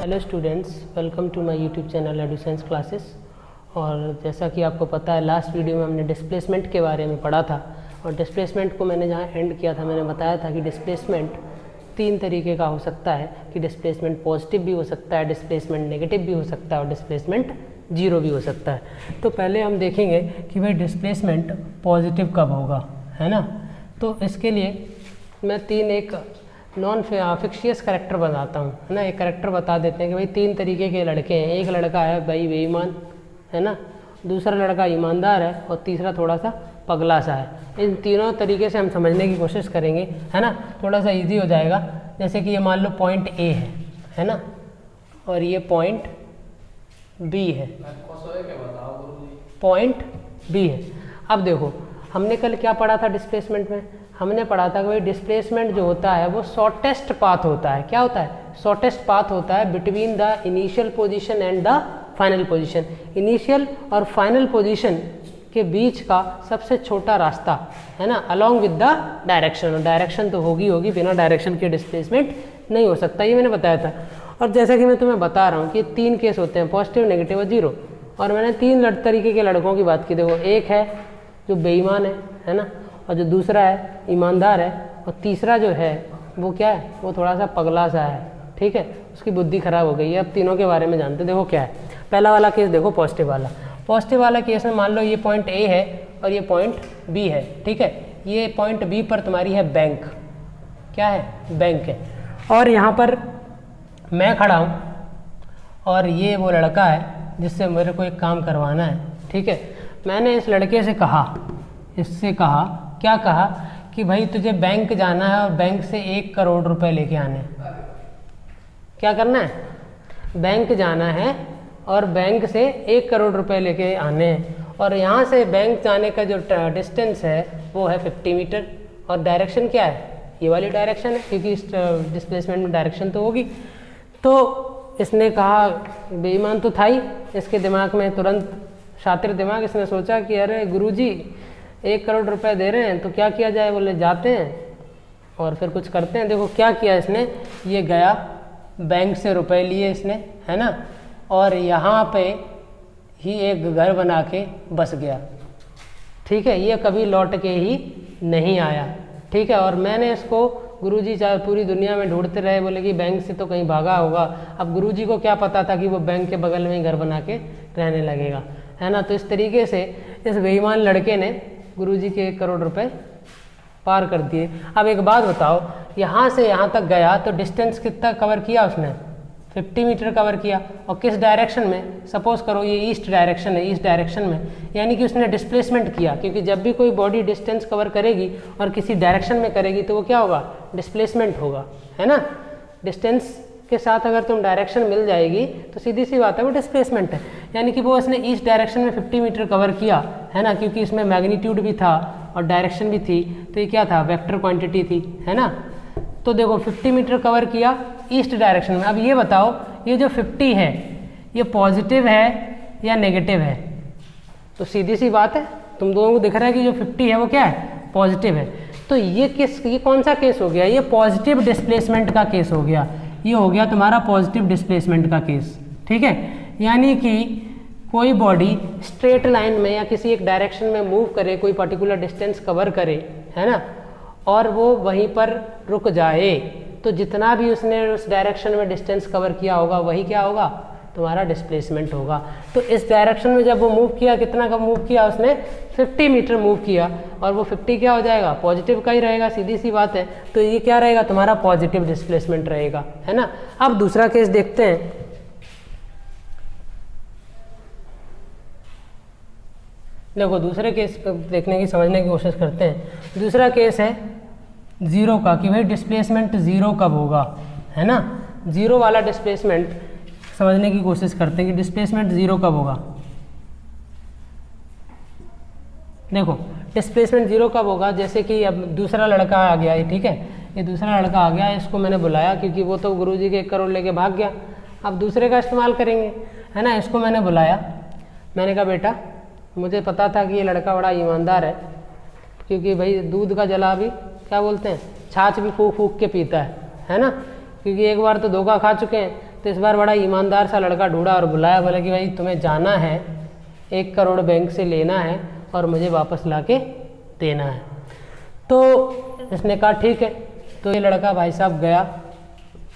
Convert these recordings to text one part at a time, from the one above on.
Hello students, welcome to my YouTube channel Edusense classes. और जैसा कि आपको पता है, लास्ट वीडियो में हमने डिस्प्लेसमेंट के बारे में पढ़ा था। और डिस्प्लेसमेंट को मैंने जहाँ एंड किया था, मैंने बताया था कि डिस्प्लेसमेंट तीन तरीके का हो सकता है कि डिस्प्लेसमेंट पॉजिटिव भी हो सकता है, डिस्प्लेसमेंट नेगेटिव भी हो सकता है और डिस्प्लेसमेंट जीरो भी हो सकता है। तो पहले हम देखेंगे कि भाई डिस्प्लेसमेंट पॉजिटिव कब होगा, है ना। तो इसके लिए मैं एक नॉन फिक्शियस करेक्टर बताता हूँ, है ना। एक करेक्टर बता देते हैं कि भाई तीन तरीके के लड़के हैं। एक लड़का है भाई बेईमान, है ना, दूसरा लड़का ईमानदार है और तीसरा थोड़ा सा पगला सा है। इन तीनों तरीके से हम समझने की कोशिश करेंगे, है ना। थोड़ा सा इजी हो जाएगा। जैसे कि ये मान लो पॉइंट ए है ना, और ये पॉइंट बी है, पॉइंट बी है। अब देखो, हमने कल क्या पढ़ा था डिस्प्लेसमेंट में? हमने पढ़ा था कि भाई डिस्प्लेसमेंट जो होता है वो शॉर्टेस्ट पाथ होता है। क्या होता है? शॉर्टेस्ट पाथ होता है between the initial position and the final position. Initial और फाइनल पोजीशन के बीच का सबसे छोटा रास्ता, है ना, अलोंग विद द डायरेक्शन। और डायरेक्शन तो होगी, बिना डायरेक्शन के डिस्प्लेसमेंट नहीं हो सकता, ये मैंने बताया था। और जैसा कि मैं तुम्हें बता रहा हूँ कि तीन केस होते हैं, पॉजिटिव, नेगेटिव और जीरो। और मैंने तीन तरीके के लड़कों की बात की। देखो, एक है जो बेईमान है ना, और जो दूसरा है ईमानदार है, और तीसरा जो है वो क्या है, वो थोड़ा सा पगला सा है, ठीक है, उसकी बुद्धि खराब हो गई है। अब तीनों के बारे में जानते। देखो क्या है। पहला वाला केस देखो, पॉजिटिव वाला। पॉजिटिव वाला केस में मान लो ये पॉइंट ए है और ये पॉइंट बी है, ठीक है। ये पॉइंट बी पर तुम्हारी है बैंक। क्या है? बैंक है। और यहाँ पर मैं खड़ा हूँ और ये वो लड़का है जिससे मेरे को एक काम करवाना है, ठीक है। मैंने इस लड़के से कहा, क्या कहा कि भाई तुझे बैंक जाना है और बैंक से 1 करोड़ रुपए लेके आने हैं। क्या करना है? बैंक जाना है और बैंक से 1 करोड़ रुपए लेके आने हैं। और यहाँ से बैंक जाने का जो डिस्टेंस है वो है 50 मीटर। और डायरेक्शन क्या है? ये वाली डायरेक्शन है, क्योंकि इस डिस्प्लेसमेंट में डायरेक्शन तो होगी। तो इसने कहा, बेईमान तो था ही, इसके दिमाग में तुरंत, शातिर दिमाग, इसने सोचा कि अरे गुरुजी 1 करोड़ रुपए दे रहे हैं तो क्या किया जाए। बोले जाते हैं और फिर कुछ करते हैं। देखो क्या किया इसने, ये गया बैंक से रुपए लिए इसने, है ना, और यहाँ पे ही एक घर बना के बस गया, ठीक है। ये कभी लौट के ही नहीं आया, ठीक है। और मैंने इसको, गुरुजी चाहे पूरी दुनिया में ढूंढते रहे, बोले कि बैंक से तो कहीं भागा होगा। अब गुरुजी को क्या पता था कि वो बैंक के बगल में ही घर बना के रहने लगेगा, है ना। तो इस तरीके से इस बेईमान लड़के ने गुरुजी के 1 करोड़ रुपए पार कर दिए। अब एक बात बताओ, यहाँ से यहाँ तक गया तो डिस्टेंस कितना कवर किया उसने? 50 मीटर कवर किया। और किस डायरेक्शन में? सपोज करो ये ईस्ट डायरेक्शन है, ईस्ट डायरेक्शन में, यानी कि उसने डिस्प्लेसमेंट किया। क्योंकि जब भी कोई बॉडी डिस्टेंस कवर करेगी और किसी डायरेक्शन में करेगी तो वो क्या होगा? डिस्प्लेसमेंट होगा, है ना। डिस्टेंस के साथ अगर तुम डायरेक्शन मिल जाएगी तो सीधी सी बात है वो डिस्प्लेसमेंट है। यानी कि वो इसने ईस्ट डायरेक्शन में 50 मीटर कवर किया, है ना, क्योंकि इसमें मैग्नीट्यूड भी था और डायरेक्शन भी थी। तो ये क्या था? वेक्टर क्वांटिटी थी, है ना। तो देखो 50 मीटर कवर किया ईस्ट डायरेक्शन में। अब ये बताओ, ये जो 50 है ये पॉजिटिव है या नेगेटिव है? तो सीधी सी बात है, तुम दोनों को दिख रहा है कि जो 50 है वो क्या है? पॉजिटिव है। तो ये कौन सा केस हो गया? ये पॉजिटिव डिस्प्लेसमेंट का केस हो गया। ये हो गया तुम्हारा पॉजिटिव डिस्प्लेसमेंट का केस, ठीक है। यानी कि कोई बॉडी स्ट्रेट लाइन में या किसी एक डायरेक्शन में मूव करे, कोई पर्टिकुलर डिस्टेंस कवर करे, है ना, और वो वहीं पर रुक जाए, तो जितना भी उसने उस डायरेक्शन में डिस्टेंस कवर किया होगा वही क्या होगा? तुम्हारा डिस्प्लेसमेंट होगा। तो इस डायरेक्शन में जब वो मूव किया, कितना का मूव किया उसने? 50 मीटर मूव किया, और वो 50 क्या हो जाएगा? पॉजिटिव का ही रहेगा, सीधी सी बात है। तो ये क्या रहेगा? तुम्हारा पॉजिटिव डिस्प्लेसमेंट रहेगा, है ना। अब दूसरा केस देखते हैं। देखो दूसरे केस पर देखने की, समझने की कोशिश करते हैं। दूसरा केस है जीरो का, कि भाई डिस्प्लेसमेंट जीरो कब होगा, है ना। जीरो वाला डिस्प्लेसमेंट समझने की कोशिश करते हैं कि डिस्प्लेसमेंट जीरो कब होगा। देखो डिस्प्लेसमेंट जीरो कब होगा, जैसे कि अब दूसरा लड़का आ गया, ये ठीक है, ये दूसरा लड़का आ गया, इसको मैंने बुलाया क्योंकि वो तो गुरुजी के 1 करोड़ लेके भाग गया। अब दूसरे का इस्तेमाल करेंगे, है ना। इसको मैंने बुलाया, मैंने कहा बेटा, मुझे पता था कि ये लड़का बड़ा ईमानदार है, क्योंकि भाई दूध का जला भी क्या बोलते हैं, छाछ भी फूक फूक के पीता है ना। क्योंकि एक बार तो धोखा खा चुके हैं, तो इस बार बड़ा ईमानदार सा लड़का ढूंढा और बुलाया, बोला कि भाई तुम्हें जाना है 1 करोड़ बैंक से लेना है और मुझे वापस ला के देना है। तो इसने कहा ठीक है। तो ये लड़का भाई साहब गया,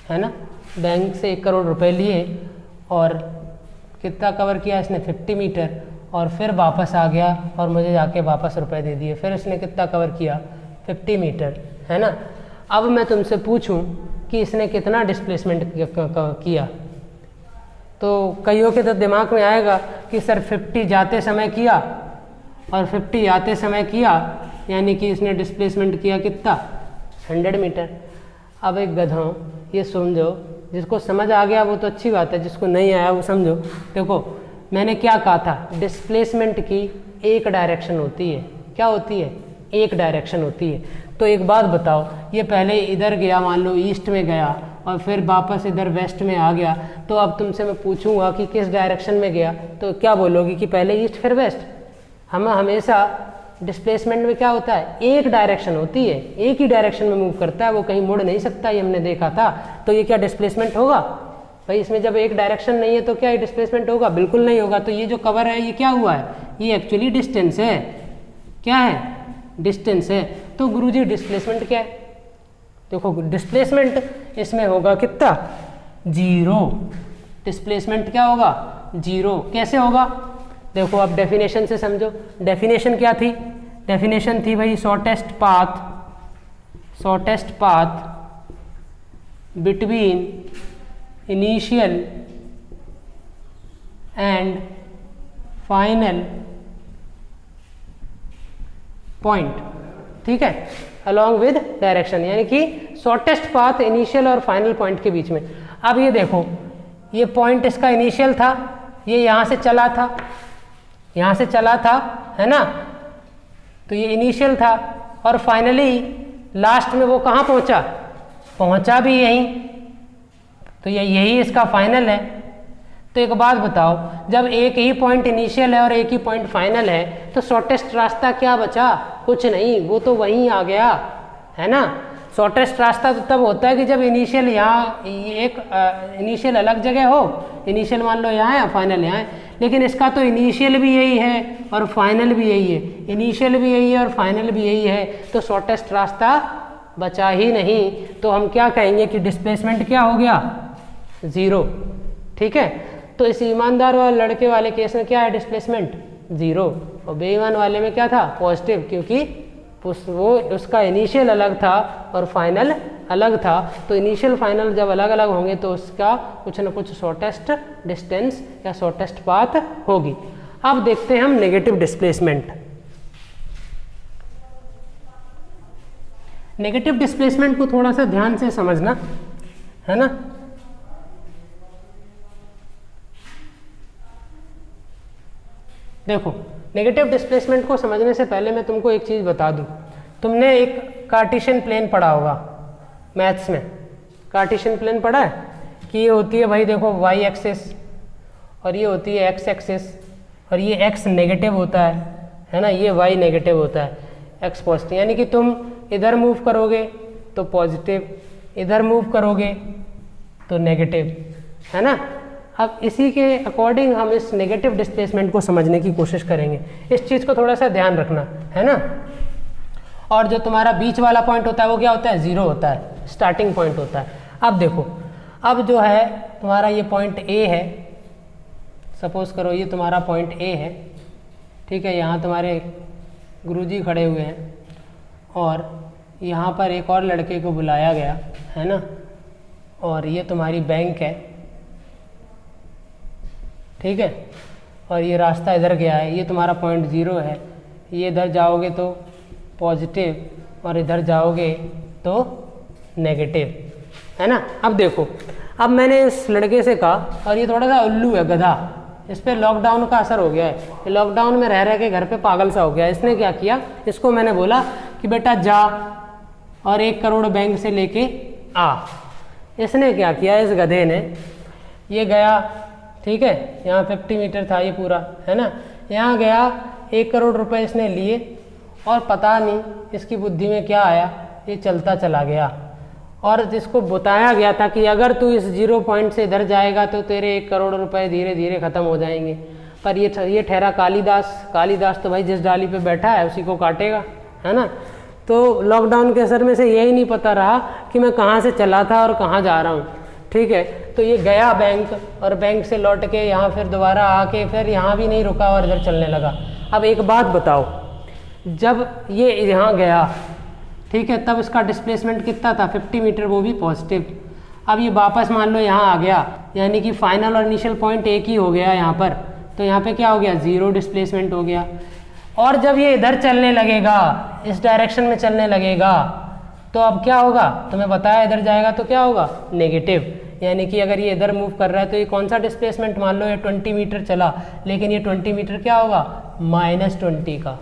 है ना, बैंक से 1 करोड़ रुपए लिए और कितना कवर किया इसने, 50 मीटर, और फिर वापस आ गया और मुझे जाके वापस रुपए दे दिए। फिर इसने कितना कवर किया, 50 मीटर, है ना। अब मैं तुमसे पूछूं कि इसने कितना डिस्प्लेसमेंट किया, तो कईयों के तो दिमाग में आएगा कि सर 50 जाते समय किया और 50 आते समय किया, यानी कि इसने डिस्प्लेसमेंट किया कितना, 100 मीटर। अब एक गधों ये समझो, जिसको समझ आ गया वो तो अच्छी बात है, जिसको नहीं आया वो समझो। देखो मैंने क्या कहा था, डिस्प्लेसमेंट की एक डायरेक्शन होती है। क्या होती है, एक डायरेक्शन होती है। तो एक बात बताओ, ये पहले इधर गया, मान लो ईस्ट में गया और फिर वापस इधर वेस्ट में आ गया, तो अब तुमसे मैं पूछूंगा कि किस डायरेक्शन में गया, तो क्या बोलोगी कि पहले ईस्ट फिर वेस्ट। हम हमेशा डिस्प्लेसमेंट में क्या होता है, एक डायरेक्शन होती है, एक ही डायरेक्शन में मूव करता है, वो कहीं मुड़ नहीं सकता, ये हमने देखा था। तो ये क्या डिस्प्लेसमेंट होगा भाई, इसमें जब एक डायरेक्शन नहीं है तो क्या ये डिस्प्लेसमेंट होगा, बिल्कुल नहीं होगा। तो ये जो कवर है ये क्या हुआ है, ये एक्चुअली डिस्टेंस है। क्या है, डिस्टेंस है। तो गुरुजी डिस्प्लेसमेंट क्या है, देखो डिस्प्लेसमेंट इसमें होगा कितना, 0। डिस्प्लेसमेंट क्या होगा, 0। कैसे होगा, देखो अब डेफिनेशन से समझो। डेफिनेशन क्या थी, डेफिनेशन थी भाई shortest path between initial and final point, ठीक है, अलॉन्ग विद डायरेक्शन, यानी कि शॉर्टेस्ट पाथ इनिशियल और फाइनल पॉइंट के बीच में। अब ये देखो, ये पॉइंट इसका इनिशियल था, ये यहाँ से चला था, यहाँ से चला था, है ना, तो ये इनिशियल था, और फाइनली लास्ट में वो कहाँ पहुँचा, पहुँचा भी यहीं, तो ये यही इसका फाइनल है। तो एक बात बताओ, जब एक ही पॉइंट इनिशियल है और एक ही पॉइंट फाइनल है, तो शॉर्टेस्ट रास्ता क्या बचा, कुछ नहीं, वो तो वहीं आ गया, है ना। शॉर्टेस्ट रास्ता तो तब होता है कि जब इनिशियल यहाँ एक इनिशियल अलग जगह हो, इनिशियल मान लो यहाँ है, फाइनल यहाँ है, लेकिन इसका तो इनिशियल भी यही है और फाइनल भी यही है, इनिशियल भी यही है और फाइनल भी यही है, तो शॉर्टेस्ट रास्ता बचा ही नहीं। तो हम क्या कहेंगे कि डिस्प्लेसमेंट क्या हो गया, 0, ठीक है। तो इस ईमानदार वाले लड़के वाले केस में क्या है, डिस्प्लेसमेंट 0, और बेईमान वाले में क्या था, पॉजिटिव, क्योंकि वो उसका इनिशियल अलग था और फाइनल अलग था। तो इनिशियल फाइनल जब अलग अलग होंगे तो उसका कुछ ना कुछ शॉर्टेस्ट डिस्टेंस या शॉर्टेस्ट पाथ होगी। अब देखते हैं हम नेगेटिव डिस्प्लेसमेंट। नेगेटिव डिस्प्लेसमेंट को थोड़ा सा ध्यान से समझना, है ना। देखो नेगेटिव डिस्प्लेसमेंट को समझने से पहले मैं तुमको एक चीज़ बता दूं। तुमने एक कार्टेशियन प्लेन पढ़ा होगा मैथ्स में, कार्टेशियन प्लेन पढ़ा है कि ये होती है भाई देखो वाई एक्सिस और ये होती है एक्स एक्सिस, और ये एक्स नेगेटिव होता है ना, ये वाई नेगेटिव होता है, एक्स पॉजिटिव। यानी कि तुम इधर मूव करोगे तो पॉजिटिव, इधर मूव करोगे तो नेगेटिव, है ना। अब इसी के अकॉर्डिंग हम इस नेगेटिव डिस्प्लेसमेंट को समझने की कोशिश करेंगे। इस चीज़ को थोड़ा सा ध्यान रखना, है ना। और जो तुम्हारा बीच वाला पॉइंट होता है वो क्या होता है, 0 होता है, स्टार्टिंग पॉइंट होता है। अब देखो, अब जो है तुम्हारा ये पॉइंट ए है, सपोज करो ये तुम्हारा पॉइंट ए है, ठीक है। यहाँ तुम्हारे गुरुजी खड़े हुए हैं और यहाँ पर एक और लड़के को बुलाया गया, है ना, और ये तुम्हारी बैंक है, ठीक है। और ये रास्ता इधर गया है, ये तुम्हारा पॉइंट 0 है, ये इधर जाओगे तो पॉजिटिव और इधर जाओगे तो नेगेटिव, है ना। अब देखो, अब मैंने इस लड़के से कहा, और ये थोड़ा सा उल्लू है, गधा, इस पर लॉकडाउन का असर हो गया है, ये लॉकडाउन में रह रह के घर पे पागल सा हो गया। इसने क्या किया, इसको मैंने बोला कि बेटा जा और 1 करोड़ बैंक से लेके आ। इसने क्या किया, इस गधे ने, ये गया, ठीक है, यहाँ 50 मीटर था ये पूरा, है ना, यहाँ गया, 1 करोड़ रुपए इसने लिए और पता नहीं इसकी बुद्धि में क्या आया, ये चलता चला गया और जिसको बताया गया था कि अगर तू इस 0 पॉइंट से इधर जाएगा तो तेरे 1 करोड़ रुपए धीरे धीरे ख़त्म हो जाएंगे। पर ये ठहरा कालिदास तो भाई जिस डाली पे बैठा है उसी को काटेगा, है ना। तो लॉकडाउन के असर में से यही नहीं पता रहा कि मैं कहाँ से चला था और कहाँ जा रहा हूँ, ठीक है। तो ये गया बैंक, और बैंक से लौट के यहाँ फिर दोबारा आके फिर यहाँ भी नहीं रुका और इधर चलने लगा। अब एक बात बताओ, जब ये यहाँ गया, ठीक है, तब इसका डिस्प्लेसमेंट कितना था? 50 मीटर, वो भी पॉजिटिव। अब ये वापस मान लो यहाँ आ गया, यानी कि फाइनल और इनिशियल पॉइंट एक ही हो गया यहाँ पर, तो यहाँ पे क्या हो गया? 0 डिस्प्लेसमेंट हो गया। और जब ये इधर चलने लगेगा, इस डायरेक्शन में चलने लगेगा, तो अब क्या होगा? तुम्हें बताया इधर जाएगा तो क्या होगा? नेगेटिव। यानी कि अगर ये इधर मूव कर रहा है तो ये कौन सा डिस्प्लेसमेंट? मान लो ये 20 मीटर चला, लेकिन ये 20 मीटर क्या होगा? -20 का,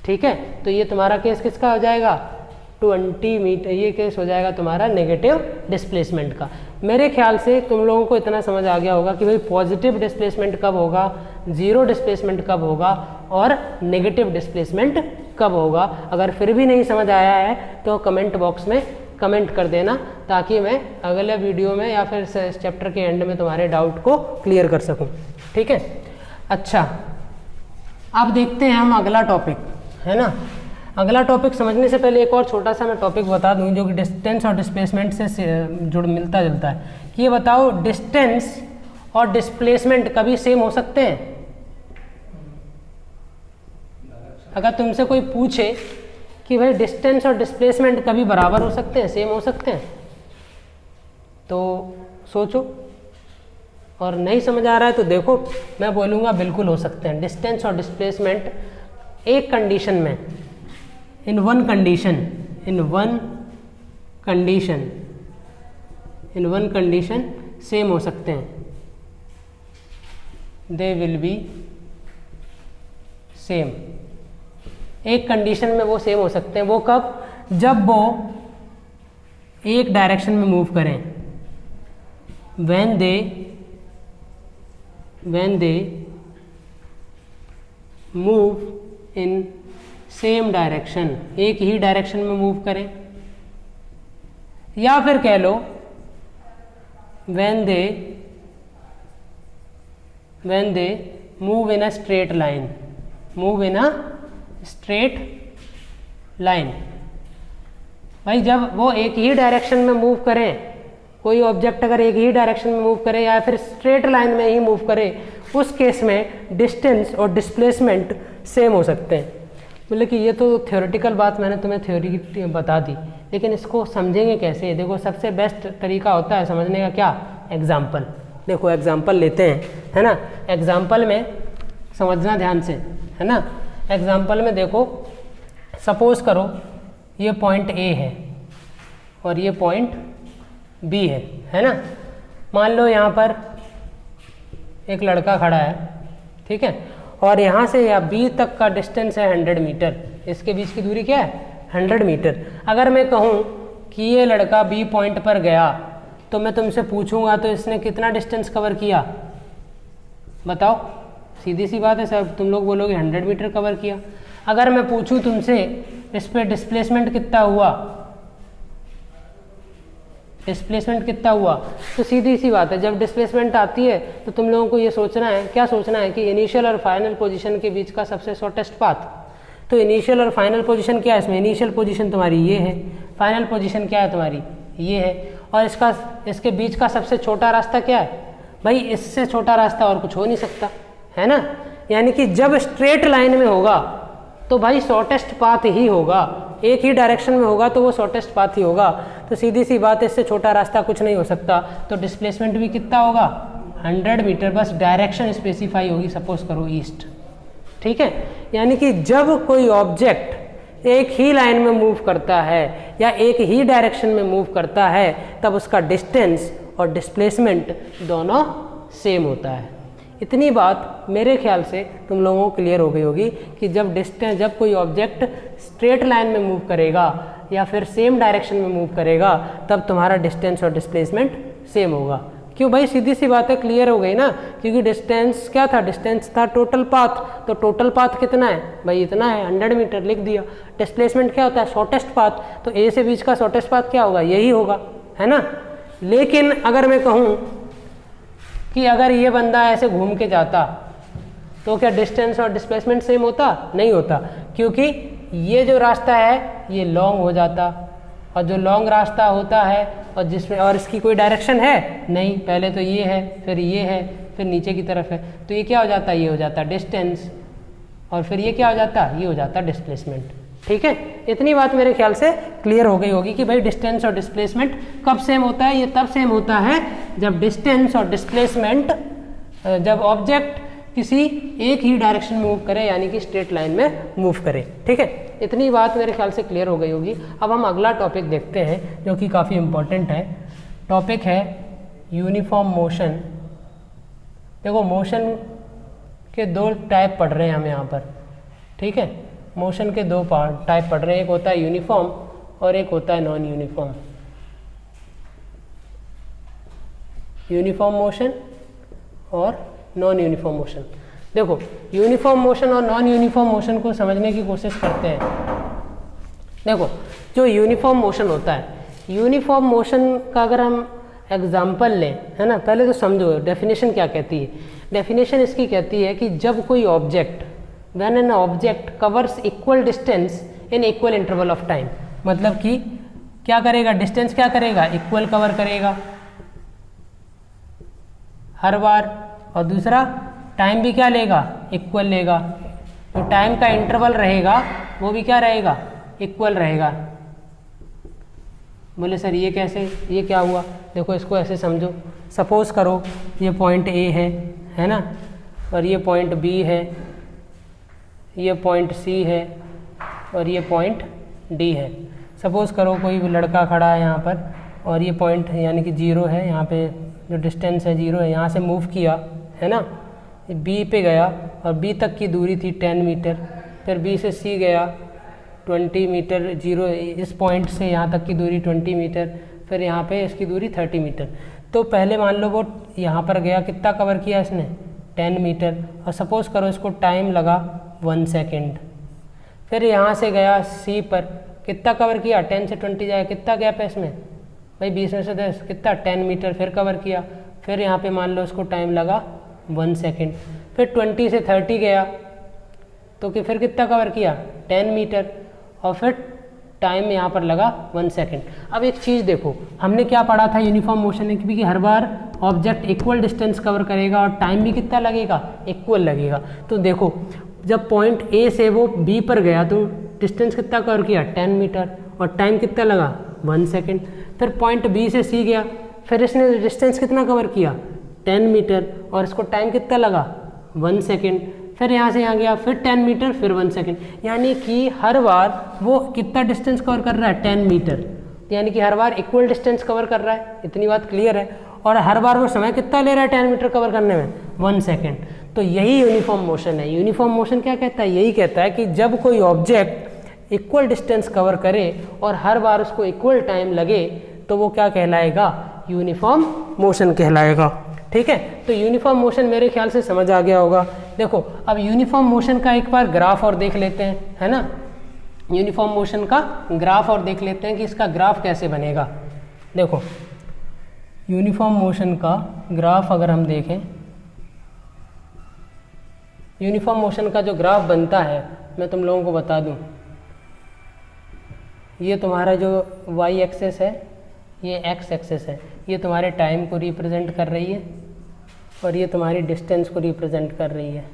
ठीक है। तो ये तुम्हारा केस किसका हो जाएगा? 20 मीटर, ये केस हो जाएगा तुम्हारा नेगेटिव डिस्प्लेसमेंट का। मेरे ख्याल से तुम लोगों को इतना समझ आ गया होगा कि भाई पॉजिटिव डिस्प्लेसमेंट कब होगा, 0 डिस्प्लेसमेंट कब होगा और नेगेटिव डिस्प्लेसमेंट कब होगा। अगर फिर भी नहीं समझ आया है तो कमेंट बॉक्स में कमेंट कर देना, ताकि मैं अगले वीडियो में या फिर इस चैप्टर के एंड में तुम्हारे डाउट को क्लियर कर सकूं, ठीक है। अच्छा, अब देखते हैं हम अगला टॉपिक, है ना। अगला टॉपिक समझने से पहले एक और छोटा सा मैं टॉपिक बता दूं जो कि डिस्टेंस और डिस्प्लेसमेंट से मिलता जुलता है। कि ये बताओ, डिस्टेंस और डिस्प्लेसमेंट कभी सेम हो सकते हैं? अगर तुमसे कोई पूछे कि भाई डिस्टेंस और डिस्प्लेसमेंट कभी बराबर हो सकते हैं, सेम हो सकते हैं, तो सोचो। और नहीं समझ आ रहा है तो देखो, मैं बोलूँगा बिल्कुल हो सकते हैं। डिस्टेंस और डिस्प्लेसमेंट एक कंडीशन में, इन वन कंडीशन सेम हो सकते हैं। They will be same. एक कंडीशन में वो सेम हो सकते हैं। वो कब? जब वो एक डायरेक्शन में मूव करें। when they move in same direction, एक ही डायरेक्शन में मूव करें। या फिर कह लो when they move in a straight line, भाई जब वो एक ही डायरेक्शन में मूव करें, कोई ऑब्जेक्ट अगर एक ही डायरेक्शन में मूव करे या फिर स्ट्रेट लाइन में ही मूव करे, उस केस में डिस्टेंस और डिस्प्लेसमेंट सेम हो सकते हैं। मतलब कि ये तो थ्योरेटिकल बात मैंने तुम्हें थ्योरी बता दी, लेकिन इसको समझेंगे कैसे? देखो, सबसे बेस्ट तरीका होता है समझने का क्या? एग्जाम्पल। देखो एग्जाम्पल लेते हैं, है ना। एग्जाम्पल में समझना ध्यान से, है ना। एग्जाम्पल में देखो, सपोज करो ये पॉइंट ए है और ये पॉइंट बी है ना। मान लो यहाँ पर एक लड़का खड़ा है, ठीक है, और यहाँ से या बी तक का डिस्टेंस है 100 मीटर। इसके बीच की दूरी क्या है? 100 मीटर। अगर मैं कहूँ कि ये लड़का बी पॉइंट पर गया, तो मैं तुमसे पूछूंगा तो इसने कितना डिस्टेंस कवर किया? बताओ, सीधी सी बात है सर, तुम लोग बोलोगे 100 मीटर कवर किया। अगर मैं पूछूं तुमसे इस पर डिस्प्लेसमेंट कितना हुआ, तो सीधी सी बात है, जब डिस्प्लेसमेंट आती है तो तुम लोगों को ये सोचना है, क्या सोचना है कि इनिशियल और फाइनल पोजीशन के बीच का सबसे शॉर्टेस्ट पाथ। तो इनिशियल और फाइनल पोजीशन क्या है इसमें? इनिशियल पोजीशन तुम्हारी ये है, फाइनल पोजीशन क्या है तुम्हारी? ये है। और इसके बीच का सबसे छोटा रास्ता क्या है? भाई इससे छोटा रास्ता और कुछ हो नहीं सकता, है ना। यानी कि जब स्ट्रेट लाइन में होगा तो भाई शॉर्टेस्ट पाथ ही होगा, एक ही डायरेक्शन में होगा तो वो शॉर्टेस्ट पाथ ही होगा। तो सीधी सी बात है, इससे छोटा रास्ता कुछ नहीं हो सकता। तो डिस्प्लेसमेंट भी कितना होगा? 100 मीटर। बस डायरेक्शन स्पेसिफाई होगी, सपोज करो ईस्ट, ठीक है। यानी कि जब कोई ऑब्जेक्ट एक ही लाइन में मूव करता है या एक ही डायरेक्शन में मूव करता है, तब उसका डिस्टेंस और डिस्प्लेसमेंट दोनों सेम होता है। इतनी बात मेरे ख्याल से तुम लोगों को क्लियर हो गई होगी कि जब कोई ऑब्जेक्ट स्ट्रेट लाइन में मूव करेगा या फिर सेम डायरेक्शन में मूव करेगा, तब तुम्हारा डिस्टेंस और डिस्प्लेसमेंट सेम होगा। क्यों भाई, सीधी सी बात है, क्लियर हो गई ना, क्योंकि डिस्टेंस क्या था, डिस्टेंस था टोटल पाथ, तो टोटल पाथ कितना है भाई, इतना है 100 मीटर लिख दिया। डिस्प्लेसमेंट क्या होता है, शॉर्टेस्ट पाथ, तो ए से बीच का शॉर्टेस्ट पाथ क्या होगा, यही होगा, है ना। लेकिन अगर मैं कहूँ कि अगर ये बंदा ऐसे घूम के जाता तो क्या डिस्टेंस और डिस्प्लेसमेंट सेम होता, नहीं होता, क्योंकि ये जो रास्ता है ये लॉन्ग हो जाता, और जो लॉन्ग रास्ता होता है और जिसमें और इसकी कोई डायरेक्शन है नहीं, पहले तो ये है, फिर ये है, फिर नीचे की तरफ है, तो ये क्या हो जाता है, ये हो जाता डिस्टेंस, और फिर ये क्या हो जाता, ये हो जाता डिस्प्लेसमेंट। ठीक है, इतनी बात मेरे ख्याल से क्लियर हो गई होगी कि भाई डिस्टेंस और डिस्प्लेसमेंट कब सेम होता है, ये तब सेम होता है जब डिस्टेंस और डिस्प्लेसमेंट, जब ऑब्जेक्ट किसी एक ही डायरेक्शन में मूव करे, यानी कि स्ट्रेट लाइन में मूव करे। ठीक है, इतनी बात मेरे ख्याल से क्लियर हो गई होगी। अब हम अगला टॉपिक देखते हैं जो कि काफ़ी इम्पोर्टेंट है। टॉपिक है यूनिफॉर्म मोशन। देखो, मोशन के दो टाइप पढ़ रहे हैं हम यहाँ पर। ठीक है, मोशन के दो टाइप पढ़ रहे हैं, एक होता है यूनिफॉर्म और एक होता है नॉन यूनिफॉर्म। यूनिफॉर्म मोशन और नॉन यूनिफॉर्म मोशन। देखो, यूनिफॉर्म मोशन और नॉन यूनिफॉर्म मोशन को समझने की कोशिश करते हैं। देखो, जो यूनिफॉर्म मोशन होता है, यूनिफॉर्म मोशन का अगर हम एग्जाम्पल लें, है ना, पहले तो समझो डेफिनेशन क्या कहती है। डेफिनेशन इसकी कहती है कि जब कोई object, when an object covers equal distance in equal interval of time, मतलब कि क्या करेगा, डिस्टेंस क्या करेगा, इक्वल कवर करेगा हर बार, और दूसरा टाइम भी क्या लेगा, इक्वल लेगा। तो टाइम का इंटरवल रहेगा वो भी क्या रहेगा, इक्वल रहेगा। बोले सर ये कैसे, ये क्या हुआ? देखो, इसको ऐसे समझो, सपोज करो ये पॉइंट ए है ना, और ये पॉइंट बी है, ये पॉइंट सी है, और ये पॉइंट डी है। सपोज करो कोई लड़का खड़ा है यहाँ पर, और ये पॉइंट यानी कि 0 है, यहाँ पे जो डिस्टेंस है 0 है, यहाँ से मूव किया, है ना, बी पे गया, और बी तक की दूरी थी 10 मीटर, फिर बी से सी गया 20 मीटर, 0 इस पॉइंट से यहाँ तक की दूरी 20 मीटर, फिर यहाँ पे इसकी दूरी 30 मीटर। तो पहले मान लो वो यहाँ पर गया, कितना कवर किया इसने, 10 मीटर, और सपोज करो इसको टाइम लगा 1 सेकेंड। फिर यहाँ से गया सी पर, कितना कवर किया, 10 से 20 जाए, कितना गैप है इसमें भाई, 20 में से 10, कितना 10 मीटर, फिर कवर किया। फिर यहाँ पे मान लो इसको टाइम लगा 1 सेकेंड। फिर 20 से 30 गया, तो कि फिर कितना कवर किया, 10 मीटर, और फिर टाइम यहाँ पर लगा 1 सेकेंड। अब एक चीज़ देखो, हमने क्या पढ़ा था यूनिफॉर्म मोशन में कि हर बार ऑब्जेक्ट इक्वल डिस्टेंस कवर करेगा और टाइम भी कितना लगेगा, इक्वल लगेगा। तो देखो, जब पॉइंट ए से वो बी पर गया तो डिस्टेंस कितना कवर किया, 10 मीटर, और टाइम कितना लगा, 1 सेकेंड। फिर पॉइंट बी से सी गया, फिर इसने डिस्टेंस कितना कवर किया, 10 मीटर, और इसको टाइम कितना लगा, 1 सेकेंड। फिर यहाँ से यहाँ गया, फिर 10 मीटर, फिर 1 सेकेंड, यानी कि हर बार वो कितना डिस्टेंस कवर कर रहा है, 10 मीटर, यानी कि हर बार इक्वल डिस्टेंस कवर कर रहा है। इतनी बात क्लियर है। और हर बार वो समय कितना ले रहा है 10 मीटर कवर करने में, 1 सेकेंड। तो यही यूनिफॉर्म मोशन है। यूनिफॉर्म मोशन क्या कहता है, यही कहता है कि जब कोई ऑब्जेक्ट इक्वल डिस्टेंस कवर करे और हर बार उसको इक्वल टाइम लगे, तो वो क्या कहलाएगा, यूनिफॉर्म मोशन कहलाएगा। ठीक है, तो यूनिफॉर्म मोशन मेरे ख्याल से समझ आ गया होगा। देखो, अब यूनिफॉर्म मोशन का एक बार ग्राफ और देख लेते हैं, है ना, यूनिफॉर्म मोशन का ग्राफ और देख लेते हैं कि इसका ग्राफ कैसे बनेगा। देखो, यूनिफॉर्म मोशन का ग्राफ अगर हम देखें, यूनिफॉर्म मोशन का जो ग्राफ बनता है मैं तुम लोगों को बता दूं, ये तुम्हारा जो वाई एक्सेस है, ये एक्स एक्सेस है, ये तुम्हारे टाइम को रिप्रेजेंट कर रही है, और ये तुम्हारी डिस्टेंस को रिप्रेजेंट कर रही है।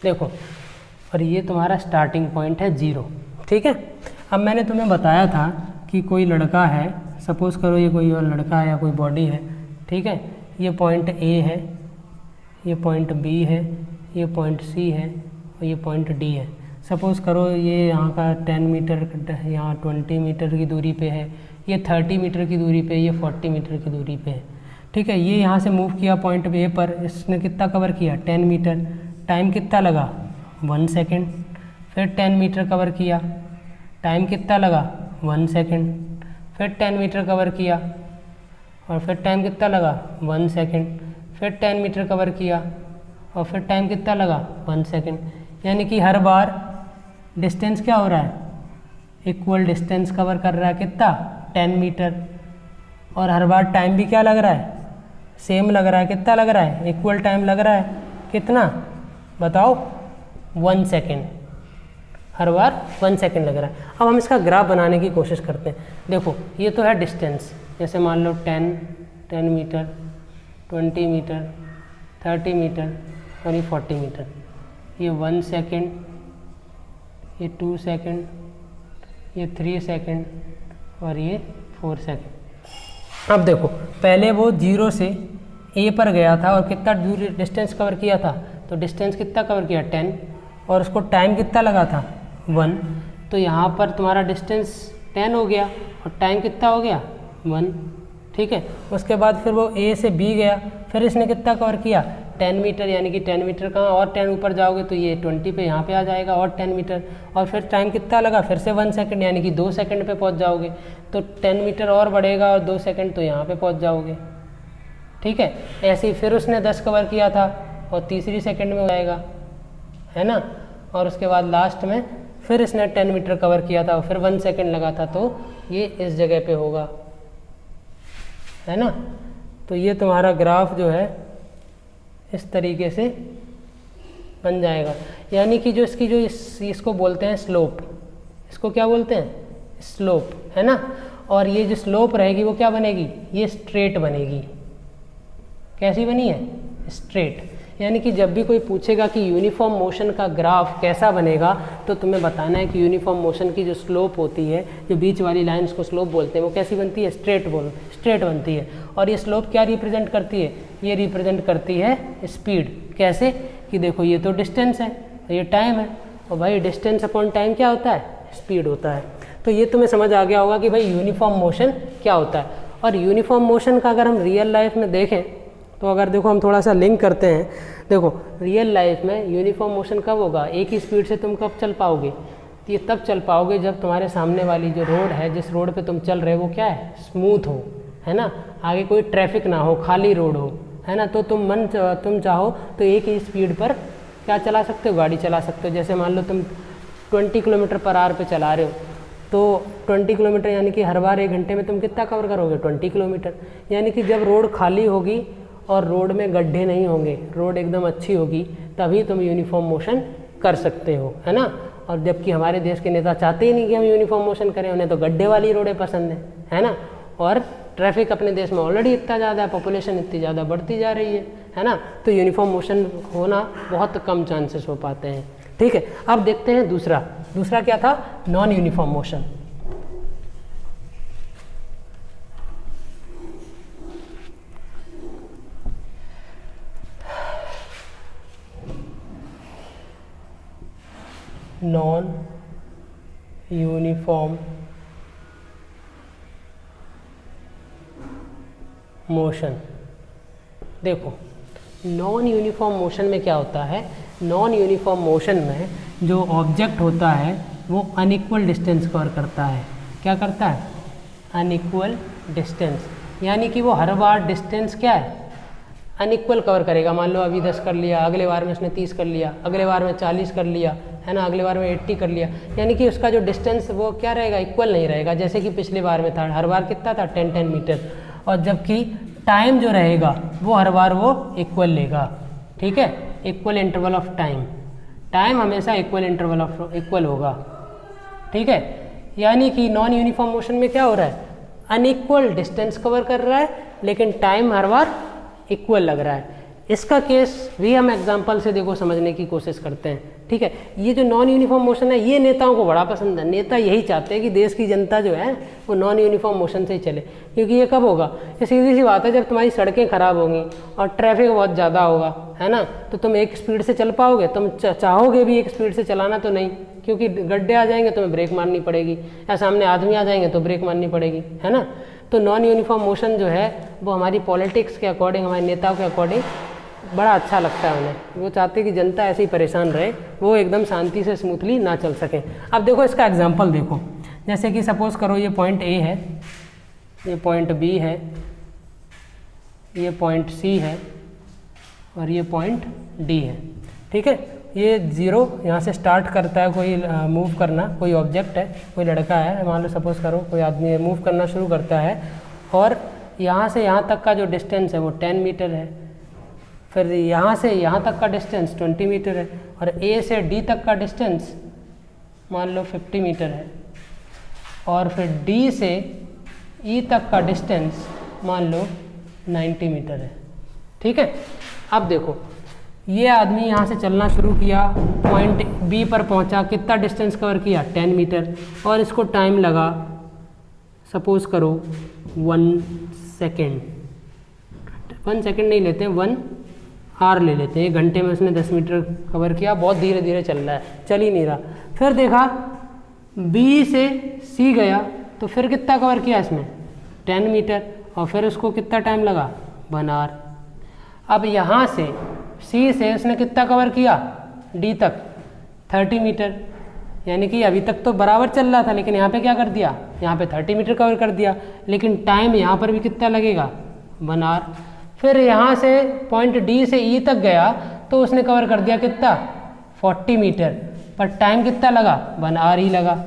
देखो, और ये तुम्हारा स्टार्टिंग पॉइंट है 0। ठीक है, अब मैंने तुम्हें बताया था कि कोई लड़का है, सपोज करो ये कोई और लड़का है या कोई बॉडी है। ठीक है, ये पॉइंट ए है, ये पॉइंट बी है, ये पॉइंट सी है, और ये पॉइंट डी है। सपोज़ करो ये यहाँ का 10 मीटर, यहाँ 20 मीटर की दूरी पे है, ये 30 मीटर की दूरी पे, ये 40 मीटर की दूरी पे है। ठीक है, ये यहाँ से मूव किया पॉइंट ए पर, इसने कितना कवर किया, 10 मीटर, टाइम कितना लगा, 1 सेकेंड। फिर 10 मीटर कवर किया, टाइम कितना लगा, 1 सेकेंड। फिर 10 मीटर कवर किया और फिर टाइम कितना लगा 1 सेकेंड, फिर 10 मीटर कवर किया और फिर टाइम कितना लगा 1 सेकेंड। यानी कि हर बार डिस्टेंस क्या हो रहा है, इक्वल डिस्टेंस कवर कर रहा है, कितना 10 मीटर, और हर बार टाइम भी क्या लग रहा है, सेम लग रहा है, कितना लग रहा है, इक्वल टाइम लग रहा है, कितना बताओ 1 सेकेंड, हर बार 1 सेकेंड लग रहा है। अब हम इसका ग्राफ बनाने की कोशिश करते हैं। देखो ये तो है डिस्टेंस, जैसे मान लो 10 मीटर, 20 मीटर, 30 मीटर और ये 40 मीटर। ये 1 सेकेंड, ये 2 सेकेंड, ये 3 सेकेंड और ये 4 सेकेंड। अब देखो पहले वो 0 से ए पर गया था और कितना दूर डिस्टेंस कवर किया था, तो डिस्टेंस कितना कवर किया 10 और उसको टाइम कितना लगा था 1। तो यहाँ पर तुम्हारा डिस्टेंस 10 हो गया और टाइम कितना हो गया 1, ठीक है। उसके बाद फिर वो ए से बी गया, फिर इसने कितना कवर किया 10 मीटर, यानी कि 10 मीटर कहाँ और 10 ऊपर जाओगे तो ये 20 पे यहाँ पे आ जाएगा और 10 मीटर, और फिर टाइम कितना लगा फिर से 1 सेकेंड, यानी कि 2 सेकेंड पे पहुँच जाओगे। तो 10 मीटर और बढ़ेगा और 2 सेकेंड तो यहाँ पे पहुँच जाओगे, ठीक है। ऐसे ही फिर उसने 10 कवर किया था और तीसरी सेकेंड में हो जाएगा, है ना। और उसके बाद लास्ट में फिर इसने 10 मीटर कवर किया था और फिर 1 सेकेंड लगा था, तो ये इस जगह पे होगा, है ना। तो ये तुम्हारा ग्राफ जो है इस तरीके से बन जाएगा। यानी कि जो इसकी जो इसको बोलते हैं स्लोप, इसको क्या बोलते हैं, स्लोप, है ना। और ये जो स्लोप रहेगी वो क्या बनेगी, ये स्ट्रेट बनेगी। कैसी बनी है, स्ट्रेट। यानी कि जब भी कोई पूछेगा कि यूनिफॉर्म मोशन का ग्राफ कैसा बनेगा, तो तुम्हें बताना है कि यूनिफॉर्म मोशन की जो स्लोप होती है, जो बीच वाली लाइन को स्लोप बोलते हैं, वो कैसी बनती है, स्ट्रेट बनती है। और ये स्लोप क्या रिप्रेजेंट करती है, ये रिप्रेजेंट करती है स्पीड। कैसे कि देखो ये तो डिस्टेंस है, ये टाइम है, और भाई डिस्टेंस अपॉन टाइम क्या होता है, स्पीड होता है। तो ये तुम्हें समझ आ गया होगा कि भाई यूनिफॉर्म मोशन क्या होता है। और यूनिफॉर्म मोशन का अगर हम रियल लाइफ में देखें, तो अगर देखो हम थोड़ा सा लिंक करते हैं, देखो रियल लाइफ में यूनिफॉर्म मोशन कब होगा, एक ही स्पीड से तुम कब चल पाओगे, तो ये तब चल पाओगे जब तुम्हारे सामने वाली जो रोड है, जिस रोड पे तुम चल रहे हो वो क्या है, स्मूथ हो, है ना, आगे कोई ट्रैफिक ना हो, खाली रोड हो, है ना। तो तुम चाहो तो एक ही स्पीड पर क्या चला सकते हो, गाड़ी चला सकते हो। जैसे मान लो तुम 20 किलोमीटर पर आवर पे चला रहे हो, तो 20 किलोमीटर यानी कि हर बार 1 घंटे में तुम कितना कवर करोगे, 20 किलोमीटर। यानी कि जब रोड खाली होगी और रोड में गड्ढे नहीं होंगे, रोड एकदम अच्छी होगी, तभी तुम यूनिफॉर्म मोशन कर सकते हो, है ना। और जबकि हमारे देश के नेता चाहते ही नहीं कि हम यूनिफॉर्म मोशन करें, उन्हें तो गड्ढे वाली रोडें पसंद है ना। और ट्रैफिक अपने देश में ऑलरेडी इतना ज़्यादा है, पॉपुलेशन इतनी ज़्यादा बढ़ती जा रही है ना। तो यूनिफॉर्म मोशन होना बहुत कम चांसेस हो पाते हैं, ठीक है। अब देखते हैं दूसरा क्या था, non uniform motion. Non uniform motion. देखो नॉन यूनिफॉर्म मोशन में क्या होता है, नॉन यूनिफॉर्म मोशन में जो ऑब्जेक्ट होता है वो अनइक्वल डिस्टेंस कवर करता है। क्या करता है, अनइक्वल डिस्टेंस, यानी कि वो हर बार डिस्टेंस क्या है, अनइक्वल कवर करेगा। मान लो अभी 10 कर लिया, अगले बार में उसने 30 कर लिया, अगले बार में 40 कर लिया, है ना, अगले बार में 80 कर लिया। यानी कि उसका जो डिस्टेंस वो क्या रहेगा, इक्वल नहीं रहेगा। जैसे कि पिछले बार में था, हर बार कितना था 10 मीटर, और जबकि टाइम जो रहेगा वो हर बार वो इक्वल लेगा, ठीक है, इक्वल इंटरवल ऑफ टाइम हमेशा इक्वल इंटरवल ऑफ इक्वल होगा, ठीक है। यानी कि नॉन यूनिफॉर्म मोशन में क्या हो रहा है, अनइक्वल डिस्टेंस कवर कर रहा है, लेकिन टाइम हर बार इक्वल लग रहा है। इसका केस भी हम एग्जांपल से देखो समझने की कोशिश करते हैं, ठीक है। ये जो नॉन यूनिफॉर्म मोशन है ये नेताओं को बड़ा पसंद है। नेता यही चाहते हैं कि देश की जनता जो है वो नॉन यूनिफॉर्म मोशन से ही चले, क्योंकि ये कब होगा, ये सीधी सी बात है, जब तुम्हारी सड़कें खराब होंगी और ट्रैफिक बहुत ज़्यादा होगा, है ना, तो तुम एक स्पीड से चल पाओगे, तुम चाहोगे भी एक स्पीड से चलाना तो नहीं, क्योंकि गड्ढे आ जाएंगे तुम्हें ब्रेक मारनी पड़ेगी, या सामने आदमी आ जाएंगे तो ब्रेक मारनी पड़ेगी, है ना। तो नॉन यूनिफॉर्म मोशन जो है वो हमारी पॉलिटिक्स के अकॉर्डिंग, हमारे नेताओं के अकॉर्डिंग बड़ा अच्छा लगता है उन्हें। वो चाहते हैं कि जनता ऐसे ही परेशान रहे, वो एकदम शांति से स्मूथली ना चल सकें। अब देखो इसका एग्जांपल देखो, जैसे कि सपोज़ करो ये पॉइंट ए है, ये पॉइंट बी है, ये पॉइंट सी है और ये पॉइंट डी है। ठीक है, ये 0 यहाँ से स्टार्ट करता है कोई मूव करना, कोई ऑब्जेक्ट है, कोई लड़का है, मान लो सपोज करो कोई आदमी मूव करना शुरू करता है और यहाँ से यहाँ तक का जो डिस्टेंस है वो 10 मीटर है, फिर यहाँ से यहाँ तक का डिस्टेंस 20 मीटर है और ए से डी तक का डिस्टेंस मान लो 50 मीटर है और फिर डी से ई तक का डिस्टेंस मान लो 90 मीटर है। ठीक है, अब देखो ये आदमी यहाँ से चलना शुरू किया, पॉइंट बी पर पहुँचा, कितना डिस्टेंस कवर किया 10 मीटर और इसको टाइम लगा सपोज करो 1 सेकेंड, 1 सेकेंड नहीं लेते, 1 आवर ले लेते हैं, 1 घंटे में उसने 10 मीटर कवर किया, बहुत धीरे धीरे चल रहा है, चल ही नहीं रहा। फिर देखा बी से सी गया तो फिर कितना कवर किया इसमें 10 मीटर और फिर उसको कितना टाइम लगा 1 आवर। अब यहाँ से सी से उसने कितना कवर किया डी तक 30 मीटर, यानी कि अभी तक तो बराबर चल रहा था लेकिन यहाँ पे क्या कर दिया, यहाँ पे 30 मीटर कवर कर दिया, लेकिन टाइम यहाँ पर भी कितना लगेगा 1 आवर। फिर यहाँ से पॉइंट डी से ई तक गया तो उसने कवर कर दिया कितना 40 मीटर, पर टाइम कितना लगा 1 आवर ही लगा।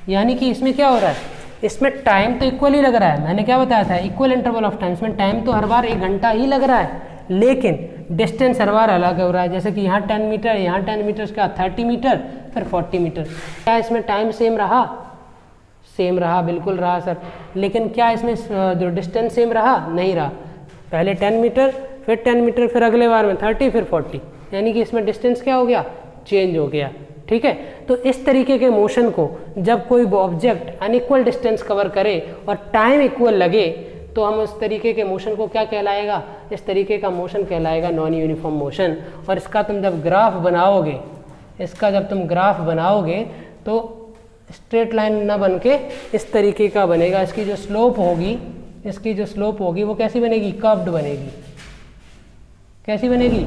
यानी कि इसमें क्या हो रहा है, इसमें टाइम तो इक्वल ही लग रहा है, मैंने क्या बताया था इक्वल इंटरवल ऑफ टाइम, इसमें टाइम तो हर बार 1 घंटा ही लग रहा है लेकिन डिस्टेंस हर बार अलग हो रहा है। जैसे कि यहाँ 10 मीटर, यहाँ 10 मीटर, उसके बाद 30 मीटर, फिर 40 मीटर। क्या इसमें टाइम सेम रहा, सेम रहा, बिल्कुल रहा सर, लेकिन क्या इसमें जो डिस्टेंस सेम रहा, नहीं रहा। पहले 10 मीटर, फिर 10 मीटर, फिर अगले बार में 30, फिर 40, यानी कि इसमें डिस्टेंस क्या हो गया, चेंज हो गया। ठीक है, तो इस तरीके के मोशन को जब कोई ऑब्जेक्ट अनइक्वल डिस्टेंस कवर करे और टाइम इक्वल लगे तो हम उस तरीके के मोशन को क्या कहलाएगा, इस तरीके का मोशन कहलाएगा नॉन यूनिफॉर्म मोशन। और इसका तुम जब ग्राफ बनाओगे, इसका जब तुम ग्राफ बनाओगे तो स्ट्रेट लाइन ना बन के इस तरीके का बनेगा। इसकी जो स्लोप होगी, इसकी जो स्लोप होगी वो कैसी बनेगी, कर्व्ड बनेगी। कैसी बनेगी,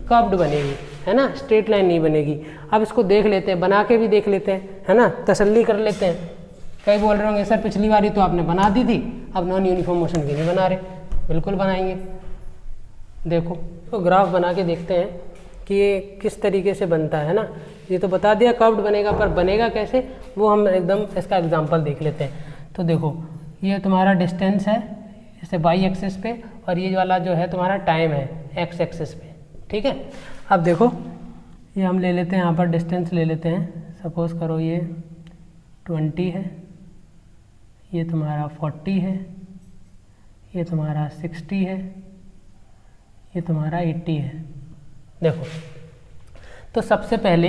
कर्व्ड बनेगी, है ना, स्ट्रेट लाइन नहीं बनेगी। अब इसको देख लेते हैं, बना के भी देख लेते हैं, है ना, तसल्ली कर लेते हैं। कई बोल रहे होंगे सर पिछली बारी तो आपने बना दी थी, अब नॉन यूनिफॉर्म मोशन की नहीं बना रहे। बिल्कुल बनाएंगे, देखो तो ग्राफ बना के देखते हैं कि ये किस तरीके से बनता है ना। ये तो बता दिया कर्व्ड बनेगा, पर बनेगा कैसे वो हम एकदम इसका एग्जांपल देख लेते हैं। तो देखो ये तुम्हारा डिस्टेंस है जैसे वाई एक्सिस पे और ये वाला जो है तुम्हारा टाइम है एक्स एक्सिस पे। ठीक है, अब देखो ये हम ले लेते हैं, यहाँ पर डिस्टेंस ले लेते हैं, सपोज करो ये 20 है, ये तुम्हारा 40 है, ये तुम्हारा 60 है, ये तुम्हारा 80 है। देखो तो सबसे पहले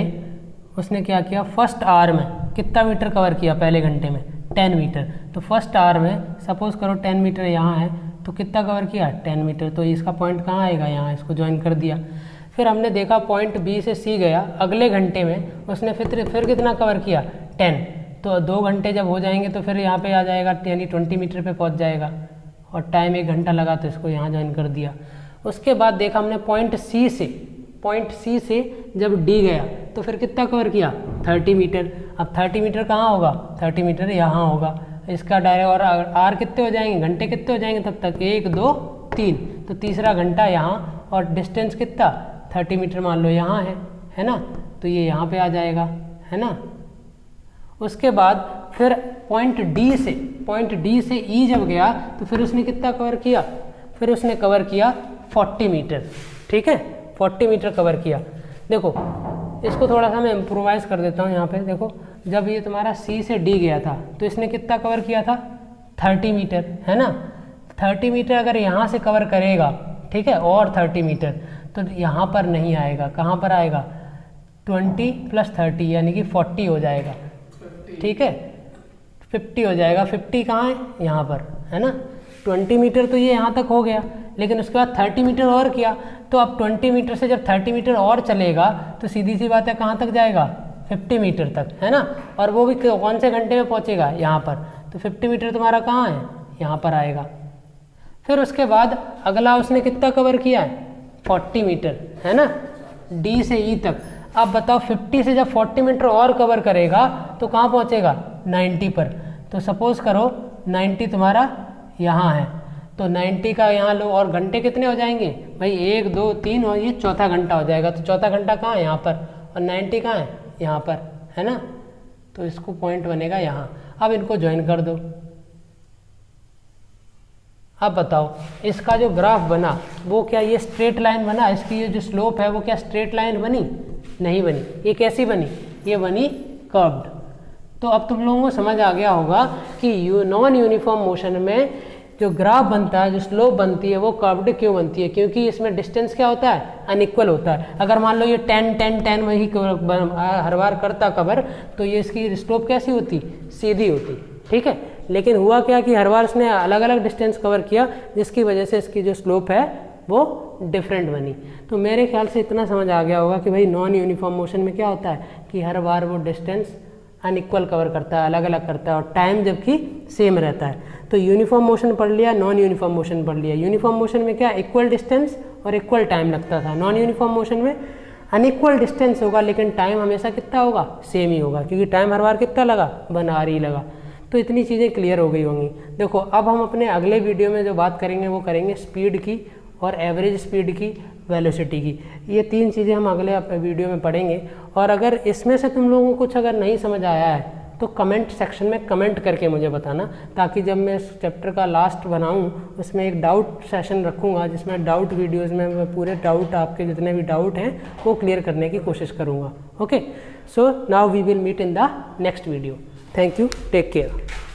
उसने क्या किया, फर्स्ट आवर में कितना मीटर कवर किया, पहले घंटे में 10 मीटर। तो फर्स्ट आवर में सपोज करो 10 मीटर यहाँ है तो कितना कवर किया 10 मीटर। तो इसका पॉइंट कहाँ आएगा, यहाँ, इसको ज्वाइन कर दिया। फिर हमने देखा पॉइंट बी से सी गया, अगले घंटे में उसने फिर कितना कवर किया 10। तो 2 घंटे जब हो जाएंगे तो फिर यहाँ पे आ जाएगा, यानी 20 मीटर पे पहुँच जाएगा और टाइम 1 घंटा लगा तो इसको यहाँ ज्वाइन कर दिया। उसके बाद देखा हमने पॉइंट सी से जब डी गया तो फिर कितना कवर किया 30 मीटर। अब 30 मीटर कहाँ होगा, 30 मीटर यहाँ होगा। इसका डायरेक्ट और आर कितने हो जाएंगे, घंटे कितने हो जाएंगे तब तक, 1 2 3, तो तीसरा घंटा यहाँ और डिस्टेंस कितना 30 मीटर मान लो यहाँ है ना, तो ये यहाँ पे आ जाएगा, है ना। उसके बाद फिर पॉइंट डी से ई जब गया तो फिर उसने कितना कवर किया, फिर उसने कवर किया 40 मीटर। ठीक है, 40 मीटर कवर किया। देखो इसको थोड़ा सा मैं इम्प्रोवाइज कर देता हूँ यहाँ पे। देखो जब ये तुम्हारा सी से डी गया था तो इसने कितना कवर किया था 30 मीटर, है ना। 30 मीटर अगर यहाँ से कवर करेगा, ठीक है, और 30 मीटर तो यहाँ पर नहीं आएगा, कहाँ पर आएगा 20 + 30 यानी कि 40 हो जाएगा। ठीक है, 50 हो जाएगा। 50 कहाँ है, यहाँ पर, है ना। 20 मीटर तो ये यहाँ तक हो गया, लेकिन उसके बाद 30 मीटर और किया तो अब 20 मीटर से जब 30 मीटर और चलेगा तो सीधी सी बात है कहाँ तक जाएगा 50 मीटर तक, है ना। और वो भी कौन से घंटे में पहुँचेगा, यहाँ पर। तो 50 मीटर तुम्हारा कहाँ है, यहाँ पर आएगा। फिर उसके बाद अगला उसने कितना कवर किया है 40 मीटर, है ना, डी से ई तक। अब बताओ 50 से जब 40 मीटर और कवर करेगा तो कहाँ पहुँचेगा 90 पर। तो सपोज करो 90 तुम्हारा यहाँ है, तो 90 का यहाँ लो और घंटे कितने हो जाएंगे भाई, 1 2 3 और ये चौथा घंटा हो जाएगा। तो चौथा घंटा कहाँ है, यहाँ पर, और 90 कहाँ है, यहाँ पर, है ना। तो इसको पॉइंट बनेगा यहाँ। अब इनको ज्वाइन कर दो। अब बताओ इसका जो ग्राफ बना वो क्या ये स्ट्रेट लाइन बना, इसकी ये जो स्लोप है वो क्या स्ट्रेट लाइन बनी, नहीं बनी। ये कैसी बनी, ये बनी कर्व्ड। तो अब तुम लोगों को समझ आ गया होगा कि नॉन यूनिफॉर्म मोशन में जो ग्राफ बनता है, जो स्लोप बनती है वो कर्व्ड क्यों बनती है, क्योंकि इसमें डिस्टेंस क्या होता है, अनइक्वल होता है। अगर मान लो ये 10 10 10 वही हर बार करता कवर, तो ये इसकी स्लोप कैसी होती, सीधी होती, ठीक है। लेकिन हुआ क्या कि हर बार इसने अलग अलग डिस्टेंस कवर किया, जिसकी वजह से इसकी जो स्लोप है वो डिफरेंट बनी। तो मेरे ख्याल से इतना समझ आ गया होगा कि भाई नॉन यूनिफॉर्म मोशन में क्या होता है कि हर बार वो डिस्टेंस अनइक्वल कवर करता है, अलग अलग करता है, और टाइम जबकि सेम रहता है। तो यूनिफॉर्म मोशन पढ़ लिया, नॉन यूनिफॉर्म मोशन पढ़ लिया। यूनिफॉर्म मोशन में क्या इक्वल डिस्टेंस और इक्वल टाइम लगता था, नॉन यूनिफॉर्म मोशन में अनइक्वल डिस्टेंस होगा लेकिन टाइम हमेशा कितना होगा, सेम ही होगा, क्योंकि टाइम हर बार कितना लगा, 1 आवर ही लगा। तो इतनी चीज़ें क्लियर हो गई होंगी। देखो अब हम अपने अगले वीडियो में जो बात करेंगे वो करेंगे स्पीड की और एवरेज स्पीड की, वेलोसिटी की। ये 3 चीज़ें हम अगले वीडियो में पढ़ेंगे। और अगर इसमें से तुम लोगों को कुछ अगर नहीं समझ आया है तो कमेंट सेक्शन में कमेंट करके मुझे बताना, ताकि जब मैं इस चैप्टर का लास्ट बनाऊं उसमें एक डाउट सेशन रखूंगा, जिसमें डाउट वीडियोस में मैं पूरे डाउट, आपके जितने भी डाउट हैं वो क्लियर करने की कोशिश करूंगा। Okay, so now we will meet in the next video. Thank you, take care.